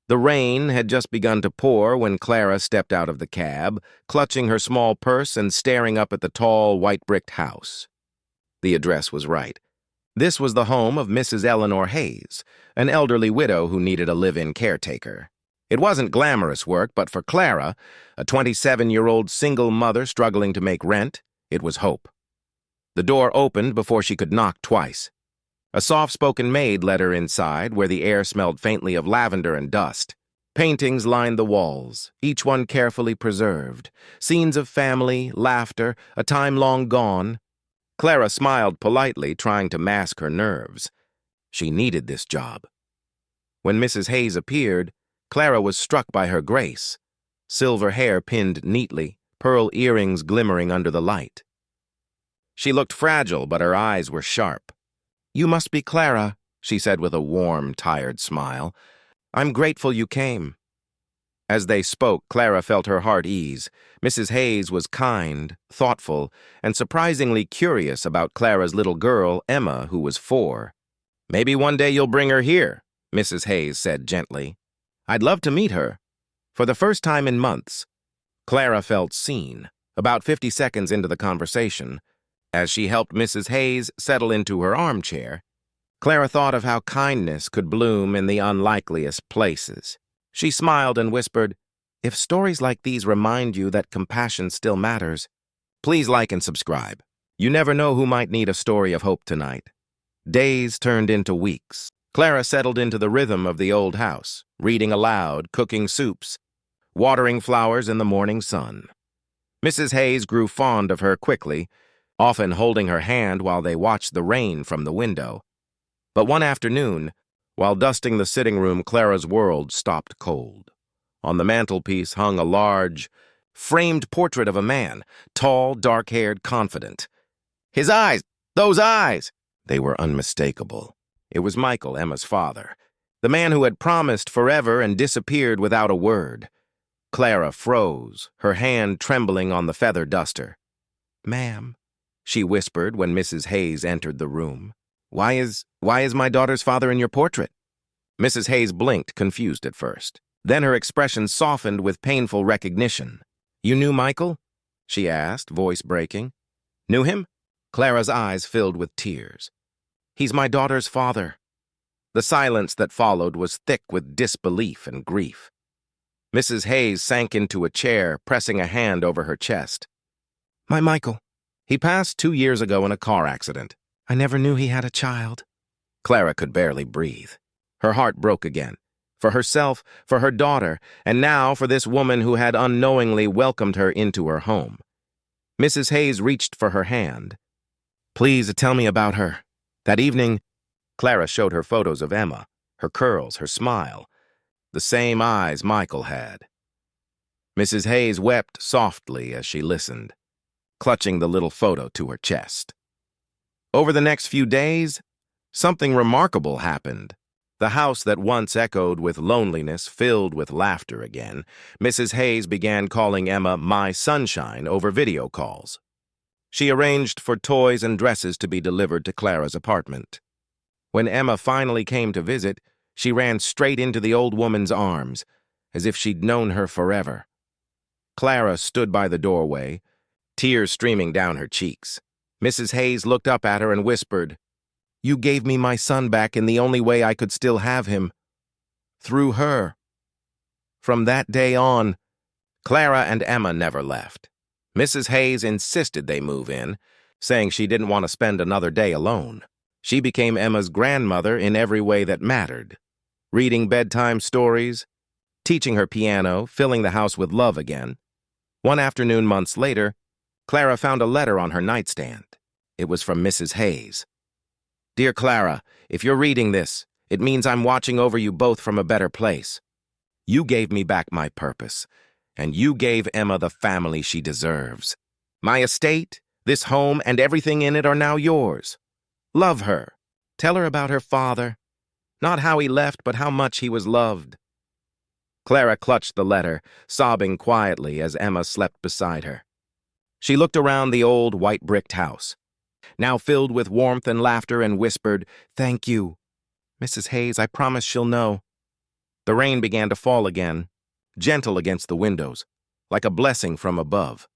The rain had just begun to pour when Clara stepped out of the cab, clutching her small purse and staring up at the tall, white-bricked house. The address was right. This was the home of Mrs. Eleanor Hayes, an elderly widow who needed a live-in caretaker. It wasn't glamorous work, but for Clara, a 27-year-old single mother struggling to make rent, it was hope. The door opened before she could knock twice. A soft-spoken maid led her inside, where the air smelled faintly of lavender and dust. Paintings lined the walls, each one carefully preserved. Scenes of family, laughter, a time long gone. Clara smiled politely, trying to mask her nerves. She needed this job. When Mrs. Hayes appeared, Clara was struck by her grace. Silver hair pinned neatly, pearl earrings glimmering under the light. She looked fragile, but her eyes were sharp. "You must be Clara," she said with a warm, tired smile. "I'm grateful you came." As they spoke, Clara felt her heart ease. Mrs. Hayes was kind, thoughtful, and surprisingly curious about Clara's little girl, Emma, who was 4. "Maybe one day you'll bring her here," Mrs. Hayes said gently. "I'd love to meet her." For the first time in months, Clara felt seen. About 50 seconds into the conversation, as she helped Mrs. Hayes settle into her armchair, Clara thought of how kindness could bloom in the unlikeliest places. She smiled and whispered, "If stories like these remind you that compassion still matters, please like and subscribe. You never know who might need a story of hope tonight." Days turned into weeks. Clara settled into the rhythm of the old house, reading aloud, cooking soups, watering flowers in the morning sun. Mrs. Hayes grew fond of her quickly, often holding her hand while they watched the rain from the window. But one afternoon, while dusting the sitting room, Clara's world stopped cold. On the mantelpiece hung a large, framed portrait of a man, tall, dark-haired, confident. His eyes! Those eyes! They were unmistakable. It was Michael, Emma's father, the man who had promised forever and disappeared without a word. Clara froze, her hand trembling on the feather duster. "Ma'am," she whispered when Mrs. Hayes entered the room. Why is my daughter's father in your portrait?" Mrs. Hayes blinked, confused at first. Then her expression softened with painful recognition. "You knew Michael?" she asked, voice breaking. "Knew him?" Clara's eyes filled with tears. "He's my daughter's father." The silence that followed was thick with disbelief and grief. Mrs. Hayes sank into a chair, pressing a hand over her chest. "My Michael. He passed 2 years ago in a car accident. I never knew he had a child." Clara could barely breathe. Her heart broke again. For herself, for her daughter, and now for this woman who had unknowingly welcomed her into her home. Mrs. Hayes reached for her hand. "Please tell me about her. That evening..." Clara showed her photos of Emma, her curls, her smile, the same eyes Michael had. Mrs. Hayes wept softly as she listened, clutching the little photo to her chest. Over the next few days, something remarkable happened. The house that once echoed with loneliness filled with laughter again. Mrs. Hayes began calling Emma "my sunshine" over video calls. She arranged for toys and dresses to be delivered to Clara's apartment. When Emma finally came to visit, she ran straight into the old woman's arms, as if she'd known her forever. Clara stood by the doorway, tears streaming down her cheeks. Mrs. Hayes looked up at her and whispered, "You gave me my son back in the only way I could still have him. Through her." From that day on, Clara and Emma never left. Mrs. Hayes insisted they move in, saying she didn't want to spend another day alone. She became Emma's grandmother in every way that mattered, reading bedtime stories, teaching her piano, filling the house with love again. One afternoon months later, Clara found a letter on her nightstand. It was from Mrs. Hayes. "Dear Clara, if you're reading this, it means I'm watching over you both from a better place. You gave me back my purpose, and you gave Emma the family she deserves. My estate, this home, and everything in it are now yours. Love her. Tell her about her father. Not how he left, but how much he was loved." Clara clutched the letter, sobbing quietly as Emma slept beside her. She looked around the old white-bricked house, now filled with warmth and laughter, and whispered, "Thank you. Mrs. Hayes, I promise she'll know." The rain began to fall again, gentle against the windows, like a blessing from above.